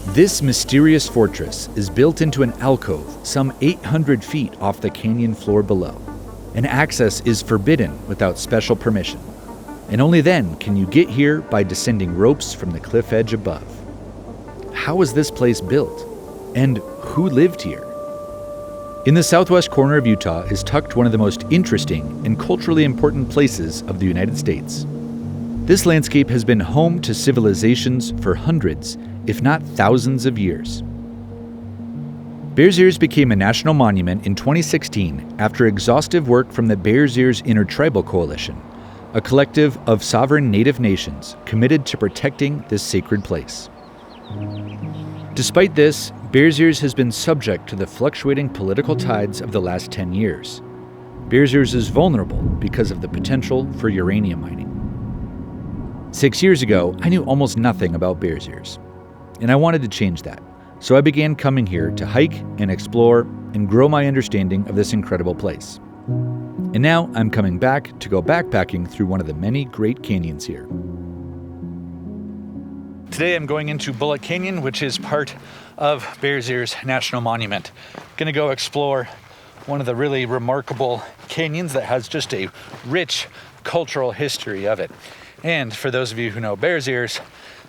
This mysterious fortress is built into an alcove some 800 feet off the canyon floor below, and access is forbidden without special permission. And only then can you get here by descending ropes from the cliff edge above. How was this place built? And who lived here? In the southwest corner of Utah is tucked one of the most interesting and culturally important places of the United States. This landscape has been home to civilizations for hundreds, if not thousands of years. Bears Ears became a national monument in 2016 after exhaustive work from the Bears Ears Intertribal Coalition, a collective of sovereign Native nations committed to protecting this sacred place. Despite this, Bears Ears has been subject to the fluctuating political tides of the last 10 years. Bears Ears is vulnerable because of the potential for uranium mining. 6 years ago, I knew almost nothing about Bears Ears, and I wanted to change that. So I began coming here to hike and explore and grow my understanding of this incredible place. And now I'm coming back to go backpacking through one of the many great canyons here. Today I'm going into Bullet Canyon, which is part of Bears Ears National Monument. Gonna go explore one of the really remarkable canyons that has just a rich cultural history of it. And for those of you who know Bears Ears,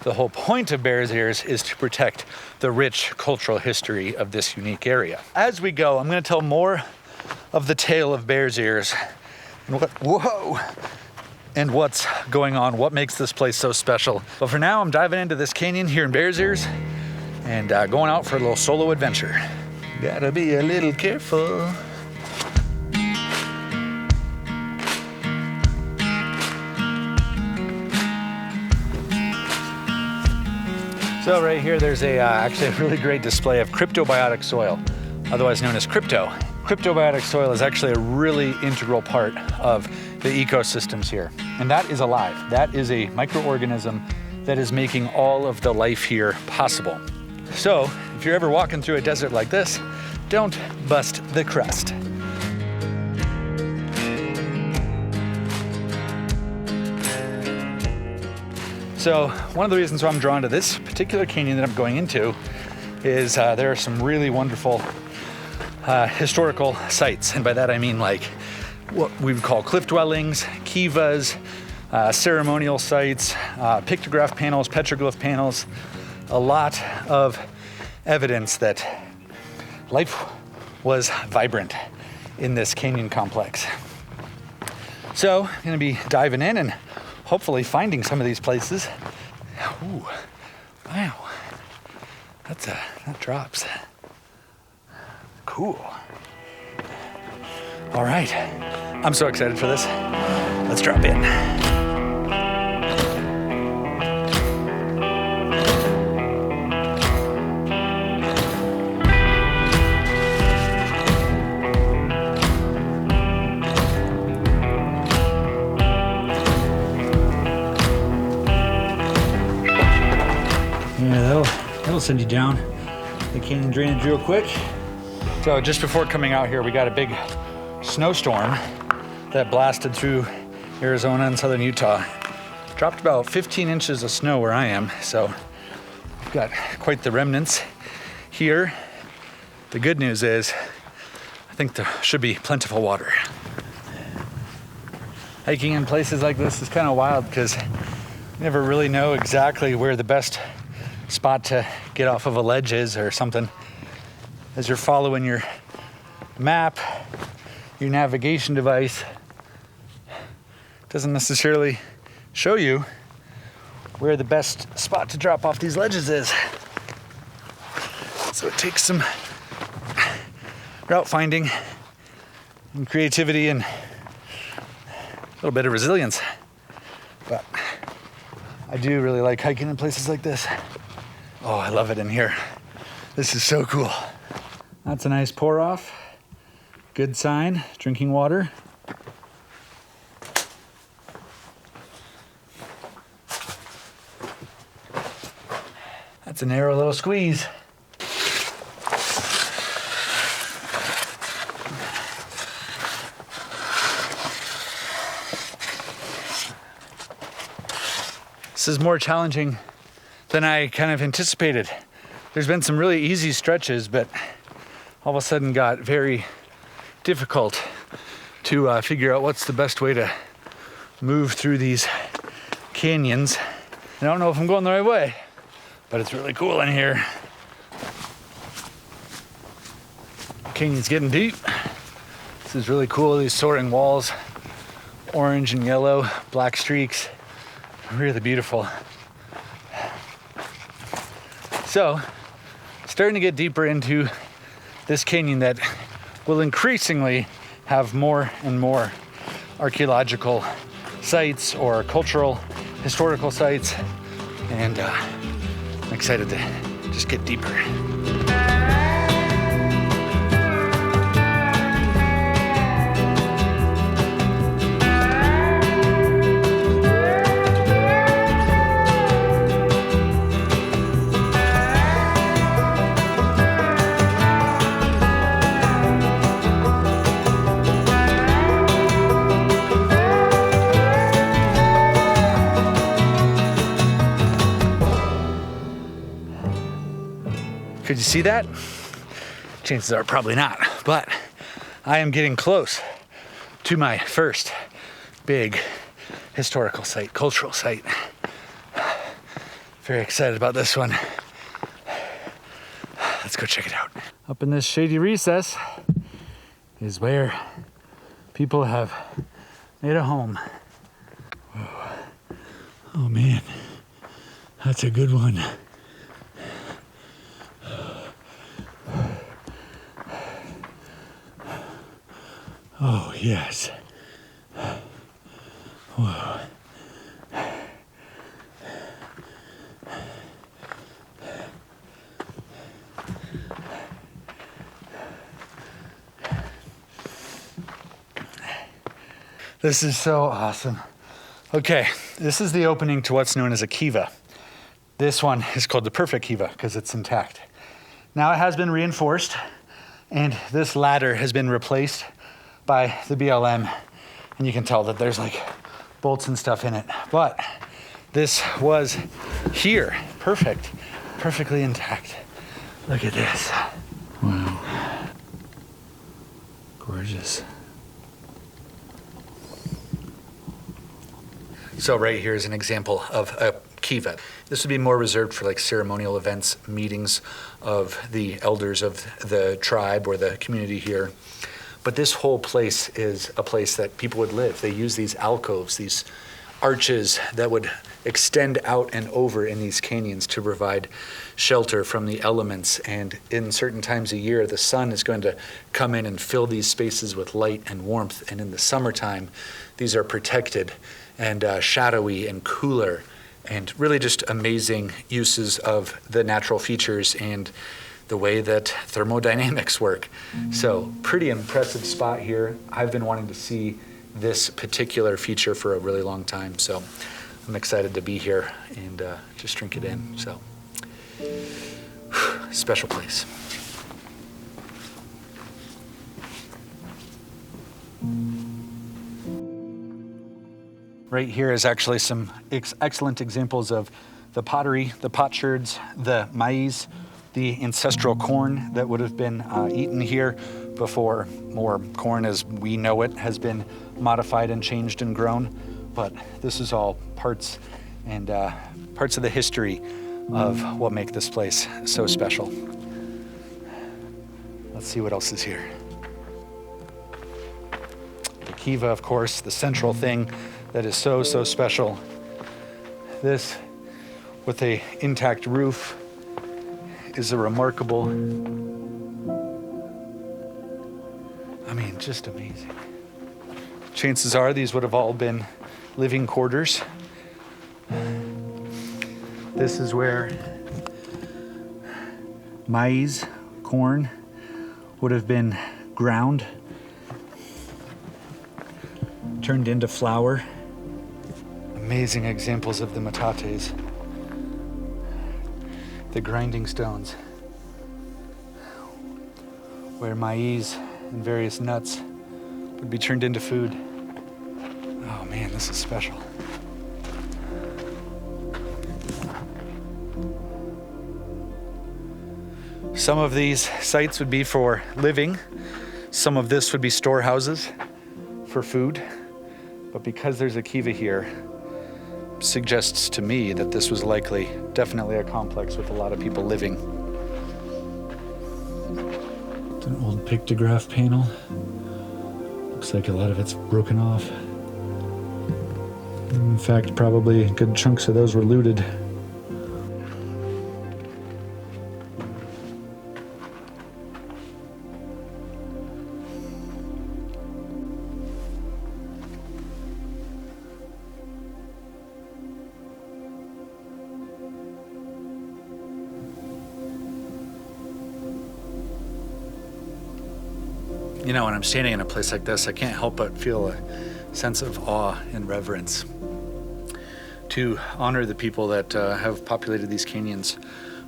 the whole point of Bears Ears is to protect the rich cultural history of this unique area. As we go, I'm gonna tell more of the tale of Bears Ears and and what's going on, what makes this place so special. But for now, I'm diving into this canyon here in Bears Ears and going out for a little solo adventure. Gotta be a little careful. So right here, there's actually a really great display of cryptobiotic soil, otherwise known as crypto. Cryptobiotic soil is actually a really integral part of the ecosystems here. And that is alive. That is a microorganism that is making all of the life here possible. So if you're ever walking through a desert like this, don't bust the crust. So one of the reasons why I'm drawn to this particular canyon that I'm going into is there are some really wonderful historical sites. And by that I mean like what we would call cliff dwellings, kivas, ceremonial sites, pictograph panels, petroglyph panels, a lot of evidence that life was vibrant in this canyon complex. So I'm gonna be diving in and hopefully finding some of these places. Ooh, wow, that drops. Cool. All right, I'm so excited for this. Let's drop in. Yeah, that'll send you down the canyon drainage real quick. So just before coming out here, we got a big snowstorm that blasted through Arizona and southern Utah. Dropped about 15 inches of snow where I am, so we've got quite the remnants here. The good news is, I think there should be plentiful water. Hiking in places like this is kind of wild because you never really know exactly where the best spot to get off of a ledge is or something. As you're following your map, your navigation device doesn't necessarily show you where the best spot to drop off these ledges is. So it takes some route finding and creativity and a little bit of resilience. But I do really like hiking in places like this. Oh, I love it in here. This is so cool. That's a nice pour off. Good sign, drinking water. That's a narrow little squeeze. This is more challenging than I kind of anticipated. There's been some really easy stretches, but all of a sudden got very difficult to figure out what's the best way to move through these canyons. I don't know if I'm going the right way, but it's really cool in here. Canyon's getting deep. This is really cool, these soaring walls, orange and yellow, black streaks, really beautiful. So, starting to get deeper into this canyon that will increasingly have more and more archaeological sites or cultural, historical sites, and I'm excited to just get deeper. Could you see that? Chances are probably not, but I am getting close to my first big historical site, cultural site. Very excited about this one. Let's go check it out. Up in this shady recess is where people have made a home. Whoa. Oh man, that's a good one. Oh, yes. Whoa. This is so awesome. Okay, this is the opening to what's known as a kiva. This one is called the perfect kiva because it's intact. Now it has been reinforced, and this ladder has been replaced by the BLM, and you can tell that there's like bolts and stuff in it. But this was here, perfectly intact. Look at this. Wow. Gorgeous. So right here is an example of a kiva. This would be more reserved for like ceremonial events, meetings of the elders of the tribe or the community here. But this whole place is a place that people would live. They use these alcoves, these arches that would extend out and over in these canyons to provide shelter from the elements. And in certain times a year, the sun is going to come in and fill these spaces with light and warmth. And in the summertime, these are protected and shadowy and cooler, and really just amazing uses of the natural features and the way that thermodynamics work. So pretty impressive spot here. I've been wanting to see this particular feature for a really long time. So I'm excited to be here and just drink it in. So special place. Right here is actually some excellent examples of the pottery, the potsherds, the maize, the ancestral corn that would have been eaten here before more corn as we know it has been modified and changed and grown. But this is all parts of the history of what make this place so special. Let's see what else is here. The kiva, of course, the central thing that is so special. This with a intact roof is a remarkable, I mean, just amazing. Chances are these would have all been living quarters. This is where maize, corn, would have been ground, turned into flour. Amazing examples of the metates. The grinding stones, where maize and various nuts would be turned into food. Oh man, this is special. Some of these sites would be for living. Some of this would be storehouses for food. But because there's a kiva here, suggests to me that this was definitely a complex with a lot of people living. It's an old pictograph panel. Looks like a lot of it's broken off. In fact, probably good chunks of those were looted. You know, when I'm standing in a place like this, I can't help but feel a sense of awe and reverence to honor the people that have populated these canyons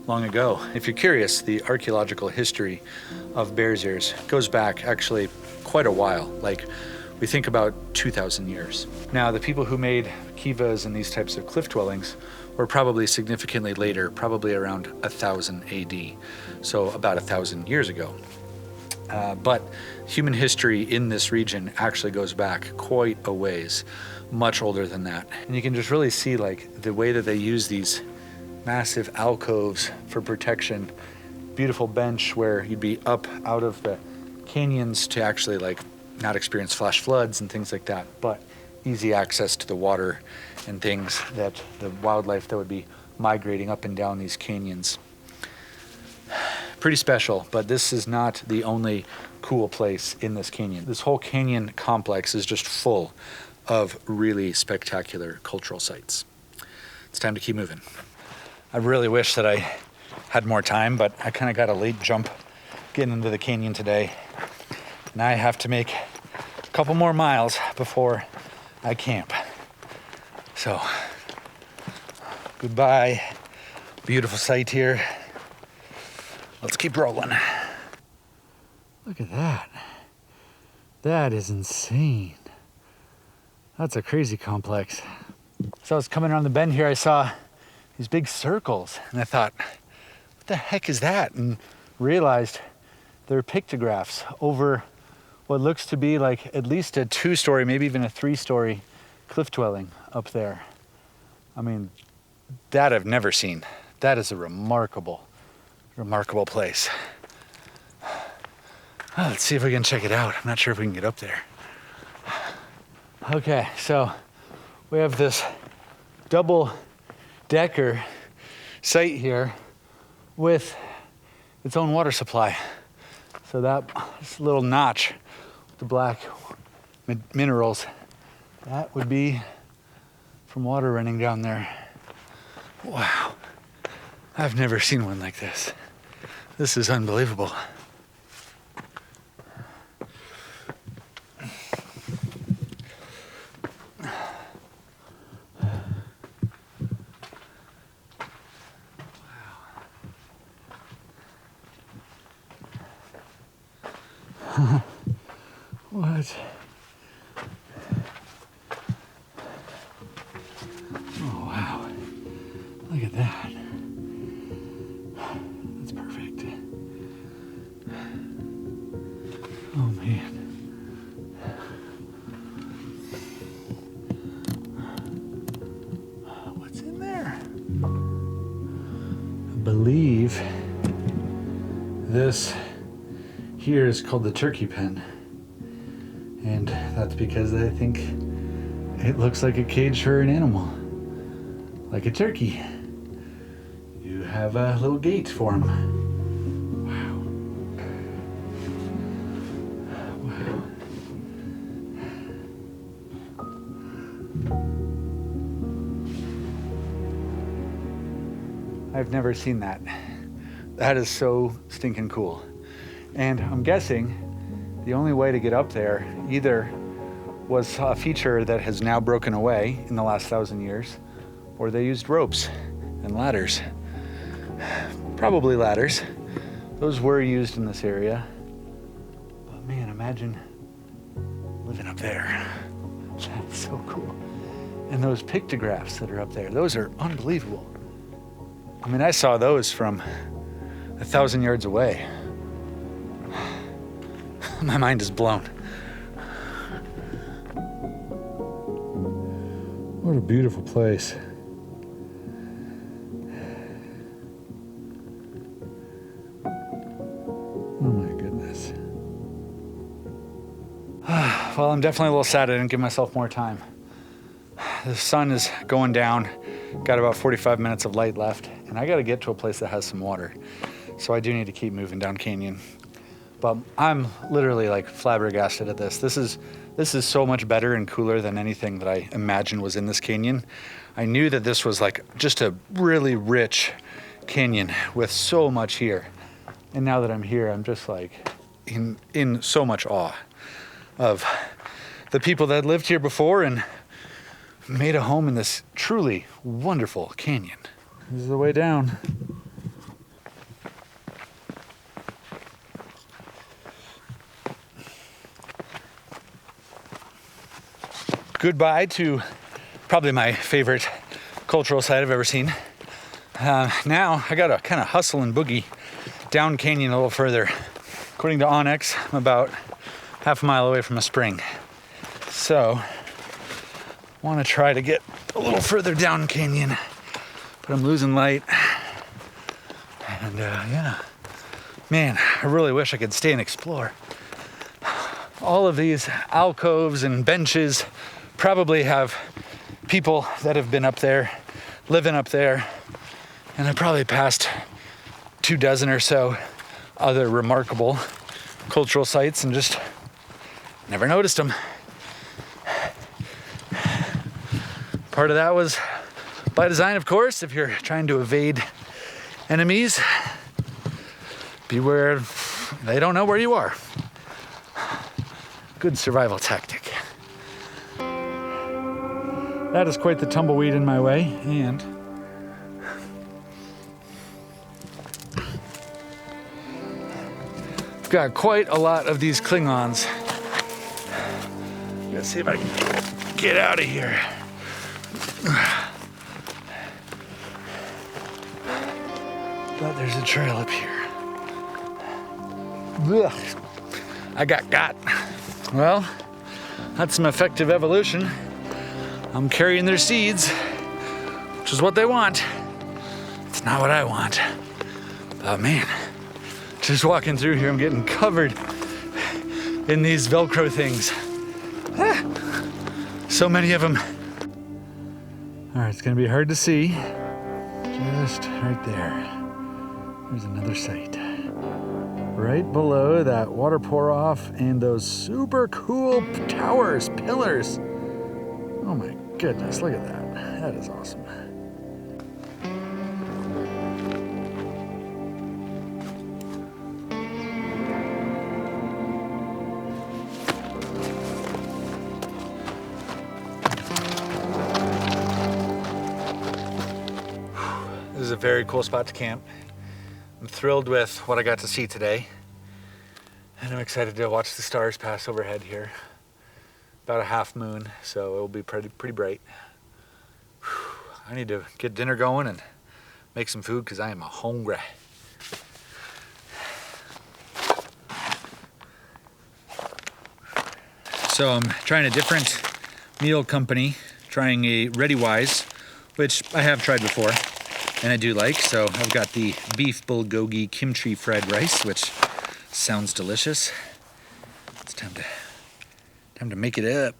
long ago. If you're curious, the archaeological history of Bears Ears goes back actually quite a while. Like, we think about 2,000 years. Now, the people who made kivas and these types of cliff dwellings were probably significantly later, probably around 1000 AD, so about 1,000 years ago. But human history in this region actually goes back quite a ways, much older than that. And you can just really see like the way that they use these massive alcoves for protection. Beautiful bench where you'd be up out of the canyons to actually like not experience flash floods and things like that, but easy access to the water and things that the wildlife that would be migrating up and down these canyons. Pretty special, but this is not the only cool place in this canyon. This whole canyon complex is just full of really spectacular cultural sites. It's time to keep moving. I really wish that I had more time, but I kind of got a late jump getting into the canyon today. And I have to make a couple more miles before I camp. So, goodbye. Beautiful sight here. Let's keep rolling. Look at that. That is insane. That's a crazy complex. So I was coming around the bend here, I saw these big circles, and I thought, what the heck is that? And realized they're pictographs over what looks to be like at least a 2-story, maybe even a 3-story cliff dwelling up there. I mean, that I've never seen. That is a remarkable place. Well, let's see if we can check it out. I'm not sure if we can get up there. Okay, so we have this double-decker site here with its own water supply. So this little notch with the black minerals, that would be from water running down there. Wow, I've never seen one like this. This is unbelievable. What? Oh, wow. Look at that. That's perfect. Oh, man. What's in there? I believe this here is called the turkey pen. And that's because I think it looks like a cage for an animal, like a turkey. You have a little gate for him. Wow. Wow. I've never seen that. That is so stinking cool. And I'm guessing the only way to get up there either was a feature that has now broken away in the last 1,000 years, or they used ropes and ladders. Probably ladders. Those were used in this area. But man, imagine living up there. That's so cool. And those pictographs that are up there, those are unbelievable. I mean, I saw those from 1,000 yards away. My mind is blown. What a beautiful place. Oh my goodness. Well, I'm definitely a little sad I didn't give myself more time. The sun is going down, got about 45 minutes of light left, and I gotta get to a place that has some water. So I do need to keep moving down canyon. But I'm literally like flabbergasted at this. This is so much better and cooler than anything that I imagined was in this canyon. I knew that this was like just a really rich canyon with so much here. And now that I'm here, I'm just like in so much awe of the people that lived here before and made a home in this truly wonderful canyon. This is the way down. Goodbye to probably my favorite cultural site I've ever seen. Now I gotta kind of hustle and boogie down canyon a little further. According to Onyx, I'm about half a mile away from a spring. So I want to try to get a little further down canyon, but I'm losing light. And yeah, man, I really wish I could stay and explore. All of these alcoves and benches probably have people that have been up there, living up there, and I probably passed 24 or so other remarkable cultural sites and just never noticed them. Part of that was by design, of course. If you're trying to evade enemies, beware they don't know where you are. Good survival tactic. That is quite the tumbleweed in my way, and I've got quite a lot of these Klingons. Let's see if I can get out of here. But there's a trail up here. Ugh. I got. Well, that's some effective evolution. I'm carrying their seeds, which is what they want. It's not what I want. Oh man, just walking through here, I'm getting covered in these Velcro things. So many of them. All right, it's gonna be hard to see. Just right there. There's another site. Right below that water pour off and those super cool towers, pillars. Oh my goodness, look at that. That is awesome. This is a very cool spot to camp. I'm thrilled with what I got to see today. And I'm excited to watch the stars pass overhead here. About a half moon, so it'll be pretty bright. I need to get dinner going and make some food because I am hungry. So I'm trying a different meal company, trying a ReadyWise, which I have tried before and I do like. So I've got the beef bulgogi kimchi fried rice, which sounds delicious. It's time to make it up.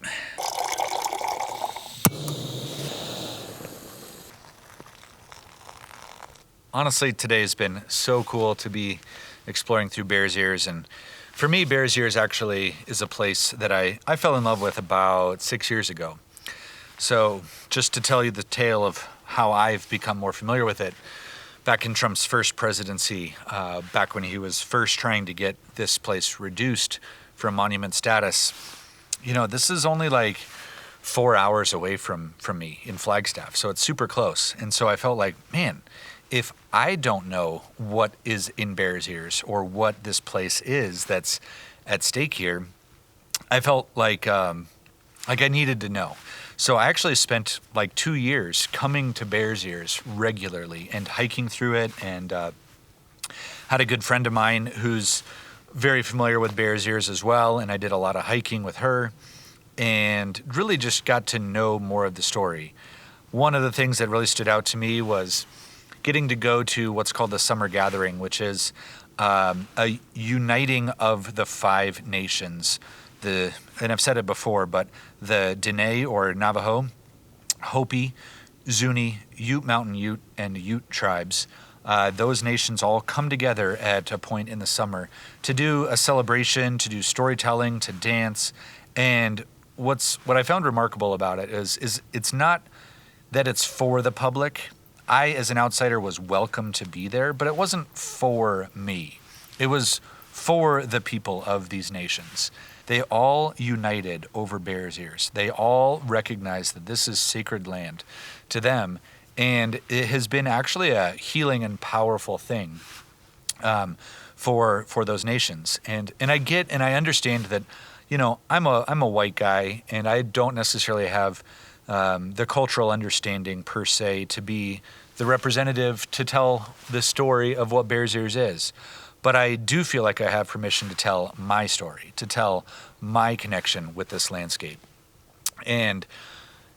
Honestly, today has been so cool to be exploring through Bears Ears, and for me, Bears Ears actually is a place that I fell in love with about 6 years ago. So just to tell you the tale of how I've become more familiar with it, back in Trump's first presidency, back when he was first trying to get this place reduced from monument status, you know, this is only like 4 hours away from me in Flagstaff, so it's super close. And so I felt like, man, if I don't know what is in Bears Ears or what this place is that's at stake here, I felt like I needed to know. So I actually spent like 2 years coming to Bears Ears regularly and hiking through it and Had a good friend of mine who's very familiar with Bears Ears as well, and I did a lot of hiking with her and really just got to know more of the story. One of the things that really stood out to me was getting to go to what's called the Summer Gathering, which is a uniting of the 5 nations. And I've said it before, but the Dene or Navajo, Hopi, Zuni, Ute Mountain Ute, and Ute tribes. Those nations all come together at a point in the summer to do a celebration, to do storytelling, to dance. And what I found remarkable about it is it's not that it's for the public. I, as an outsider, was welcome to be there, but it wasn't for me. It was for the people of these nations. They all united over Bears Ears. They all recognized that this is sacred land to them, and it has been actually a healing and powerful thing for those nations. And I understand that, I'm a white guy, and I don't necessarily have the cultural understanding per se to be the representative to tell the story of what Bears Ears is. But I do feel like I have permission to tell my story, to tell my connection with this landscape. And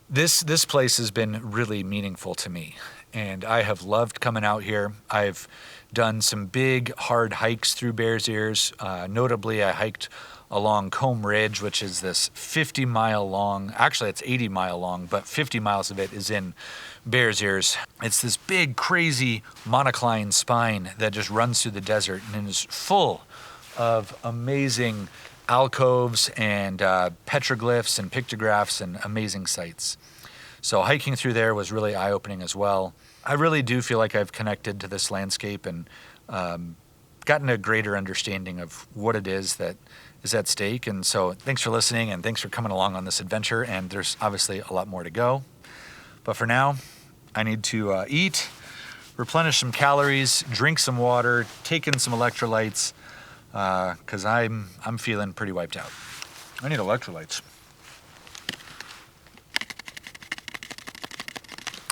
this place has been really meaningful to me. And I have loved coming out here. I've done some big, hard hikes through Bears Ears. Notably, I hiked along Combe Ridge, which is this 50-mile long, actually it's 80-mile long, but 50 miles of it is in Bears Ears. It's this big, crazy monocline spine that just runs through the desert and is full of amazing alcoves and petroglyphs and pictographs and amazing sights. So hiking through there was really eye-opening as well. I really do feel like I've connected to this landscape and gotten a greater understanding of what it is that is at stake. And so thanks for listening and thanks for coming along on this adventure. And there's obviously a lot more to go. But for now, I need to eat, replenish some calories, drink some water, take in some electrolytes, because I'm feeling pretty wiped out. I need electrolytes.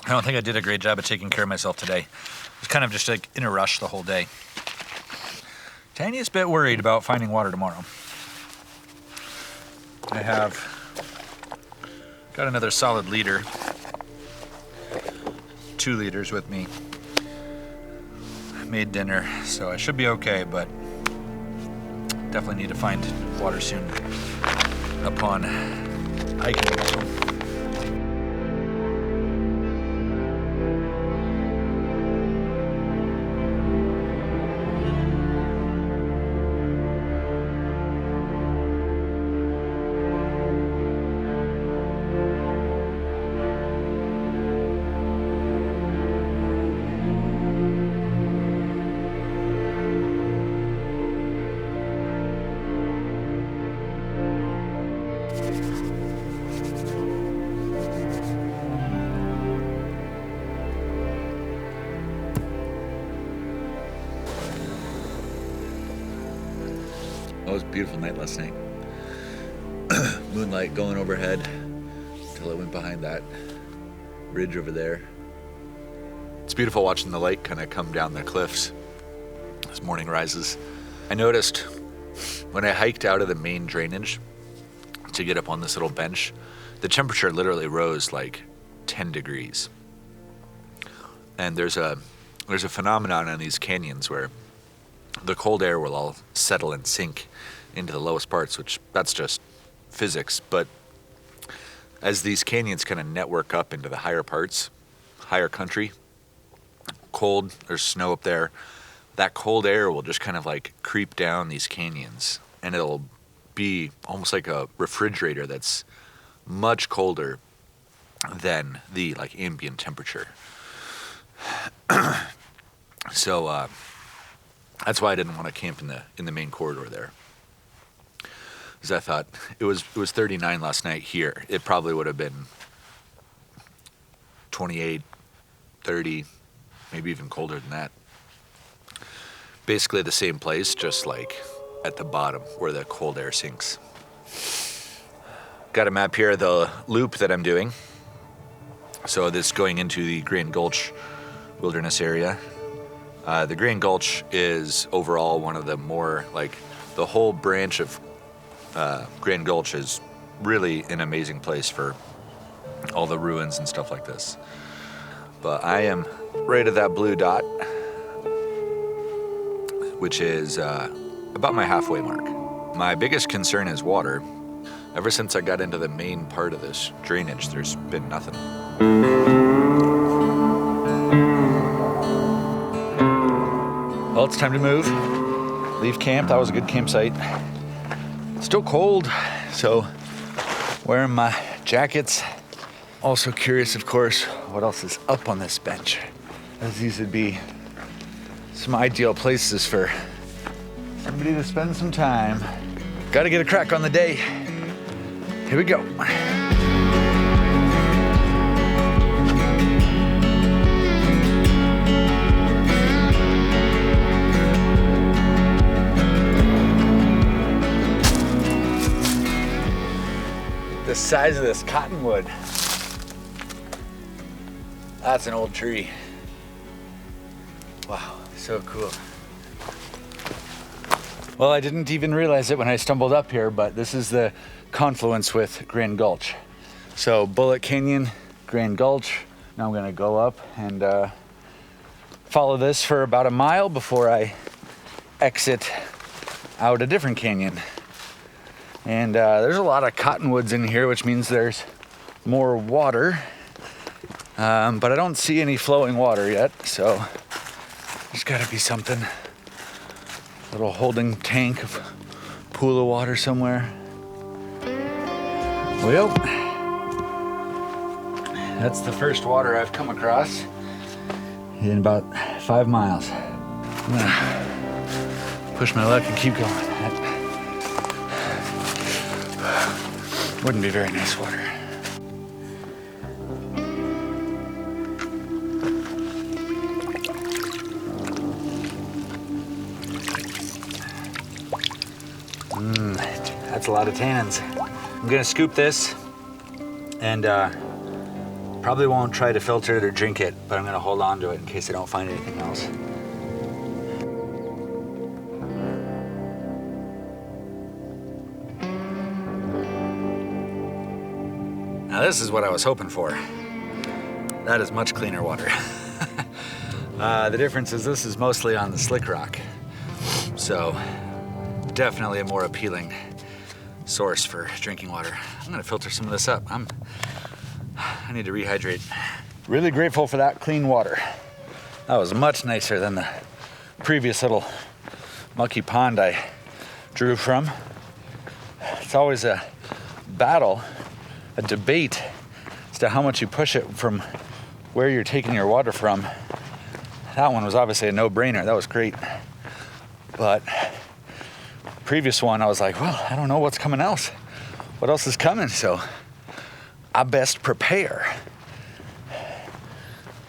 I don't think I did a great job of taking care of myself today. I was kind of just like in a rush the whole day. Tiniest bit worried about finding water tomorrow. I have got another solid liter, 2 liters with me. I made dinner, so I should be okay, but definitely need to find water soon upon hiking. It was a beautiful night last night. Moonlight going overhead until it went behind that ridge over there. It's beautiful watching the light kind of come down the cliffs as morning rises. I noticed when I hiked out of the main drainage to get up on this little bench, the temperature literally rose like 10 degrees. And there's a phenomenon in these canyons where the cold air will all settle and sink into the lowest parts, which that's just physics. But as these canyons kind of network up into the higher parts, higher country, cold, there's snow up there, that cold air will just kind of like creep down these canyons, and it'll be almost like a refrigerator that's much colder than the like ambient temperature. So that's why I didn't want to camp in the main corridor there, because I thought it was 39 last night here. It probably would have been 28, 30, maybe even colder than that. Basically the same place, just like at the bottom where the cold air sinks. Got a map here of the loop that I'm doing. So this going into the Grand Gulch Wilderness area. The Grand Gulch is overall one of the more, like, the whole branch of Grand Gulch is really an amazing place for all the ruins and stuff like this. But I am right at that blue dot, which is about my halfway mark. My biggest concern is water. Ever since I got into the main part of this drainage, there's been nothing. Well, it's time to move. Leave camp. That was a good campsite. Still cold, so wearing my jackets. Also curious, of course, what else is up on this bench, as these would be some ideal places for somebody to spend some time. Gotta get a crack on the day. Here we go. The size of this cottonwood. That's an old tree. Wow, so cool. Well, I didn't even realize it when I stumbled up here, but this is the confluence with Grand Gulch. So Bullet Canyon, Grand Gulch. Now I'm gonna go up and follow this for about a mile before I exit out a different canyon. And there's a lot of cottonwoods in here, which means there's more water. But I don't see any flowing water yet, so there's gotta be something. Little holding tank of pool of water somewhere. Well, that's the first water I've come across in about 5 miles. I'm gonna push my luck and keep going. That wouldn't be very nice water. That's a lot of tannins. I'm gonna scoop this and probably won't try to filter it or drink it, but I'm gonna hold on to it in case I don't find anything else. Now this is what I was hoping for. That is much cleaner water. The difference is this is mostly on the slick rock. So definitely a more appealing source for drinking water. I'm gonna filter some of this up. I need to rehydrate. Really grateful for that clean water. That was much nicer than the previous little mucky pond I drew from. It's always a battle, a debate as to how much you push it from where you're taking your water from. That one was obviously a no-brainer. That was great. But previous one, I was like, well, I don't know what's coming else. What else is coming? So I best prepare.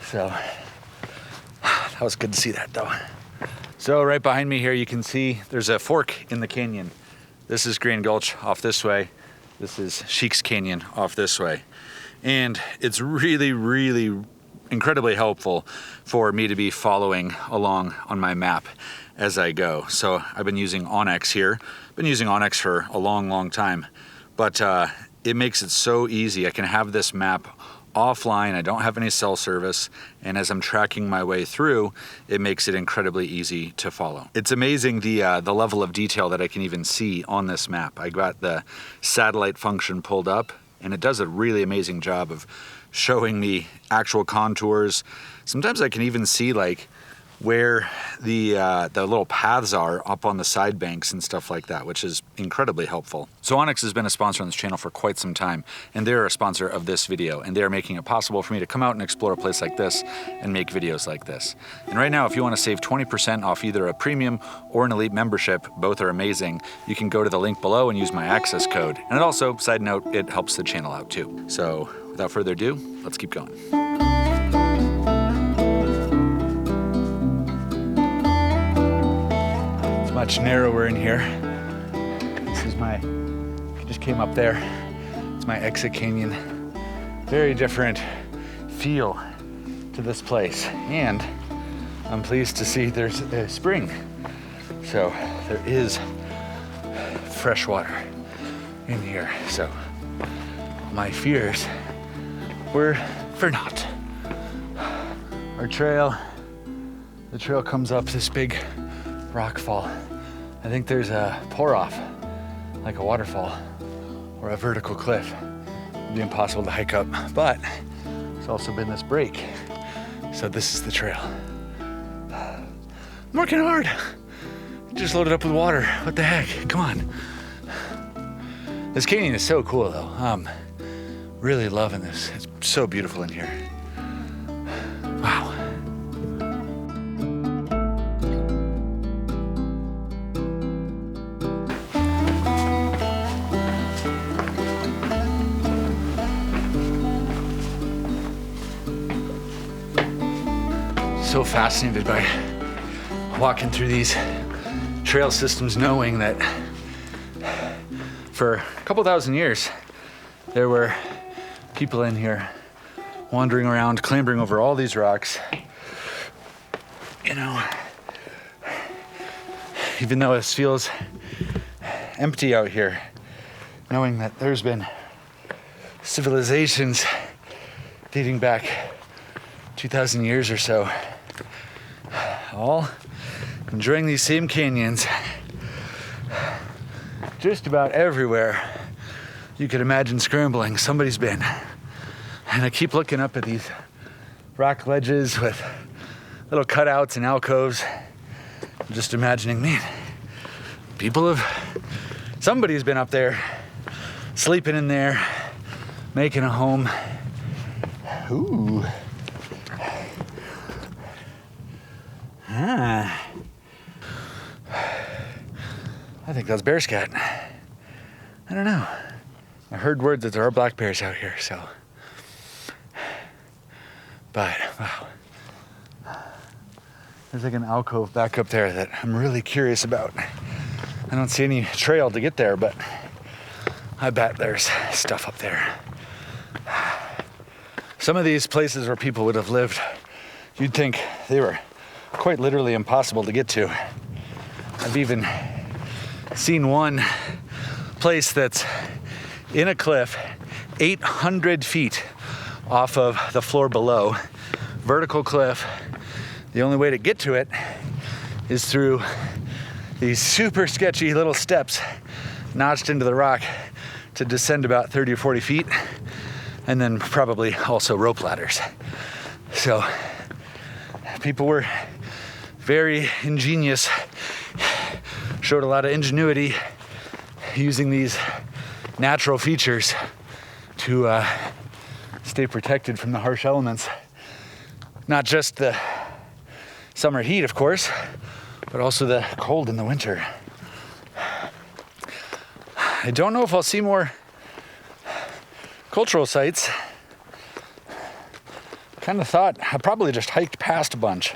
So that was good to see that though. So right behind me here, you can see there's a fork in the canyon. This is Grand Gulch off this way. This is Sheik's Canyon off this way. And it's really, really incredibly helpful for me to be following along on my map as I go. So I've been using Onyx here. Been using Onyx for a long, long time, but it makes it so easy. I can have this map offline. I don't have any cell service. And as I'm tracking my way through, it makes it incredibly easy to follow. It's amazing the level of detail that I can even see on this map. I got the satellite function pulled up and it does a really amazing job of showing me actual contours. Sometimes I can even see like where the little paths are up on the side banks and stuff like that, which is incredibly helpful. So Onyx has been a sponsor on this channel for quite some time, and they're a sponsor of this video, and they're making it possible for me to come out and explore a place like this and make videos like this. And right now, if you want to save 20% off either a premium or an elite membership, both are amazing, you can go to the link below and use my access code. And it also, side note, it helps the channel out too. So without further ado, let's keep going. Much narrower in here. This is my, I just came up there. It's my exit canyon. Very different feel to this place. And I'm pleased to see there's a spring. So there is fresh water in here. So my fears were for naught. Our trail, the trail comes up this big rock fall. I think there's a pour off, like a waterfall or a vertical cliff. It'd be impossible to hike up, but there's also been this break. So this is the trail. I'm working hard. Just loaded up with water. What the heck? Come on. This canyon is so cool though. I'm really loving this. It's so beautiful in here. Wow. So fascinated by walking through these trail systems, knowing that for a couple thousand years there were people in here wandering around, clambering over all these rocks. You know, even though this feels empty out here, knowing that there's been civilizations dating back 2,000 years or so, all enjoying these same canyons. Just about everywhere you could imagine scrambling, somebody's been. And I keep looking up at these rock ledges with little cutouts and alcoves. I'm just imagining, man, somebody's been up there, sleeping in there, making a home. Ooh. Ah. I think that's bear scat. I don't know. I heard word that there are black bears out here, so. But, wow. There's like an alcove back up there that I'm really curious about. I don't see any trail to get there, but I bet there's stuff up there. Some of these places where people would have lived, you'd think they were quite literally impossible to get to. I've even seen one place that's in a cliff 800 feet off of the floor below, vertical cliff. The only way to get to it is through these super sketchy little steps notched into the rock to descend about 30 or 40 feet, and then probably also rope ladders. So people were very ingenious, showed a lot of ingenuity using these natural features to stay protected from the harsh elements. Not just the summer heat, of course, but also the cold in the winter. I don't know if I'll see more cultural sites. Kind of thought I probably just hiked past a bunch,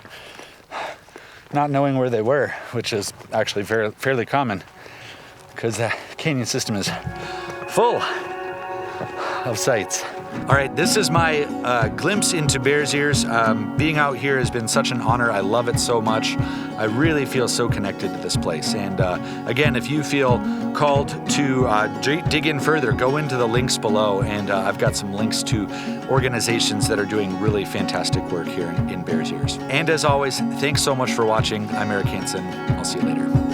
not knowing where they were, which is actually fairly common because the canyon system is full of sites. All right, this is my glimpse into Bears Ears. Being out here has been such an honor. I love it so much. I really feel so connected to this place. And again, if you feel called to dig in further, go into the links below. And I've got some links to organizations that are doing really fantastic work here in Bears Ears. And as always, thanks so much for watching. I'm Eric Hanson. I'll see you later.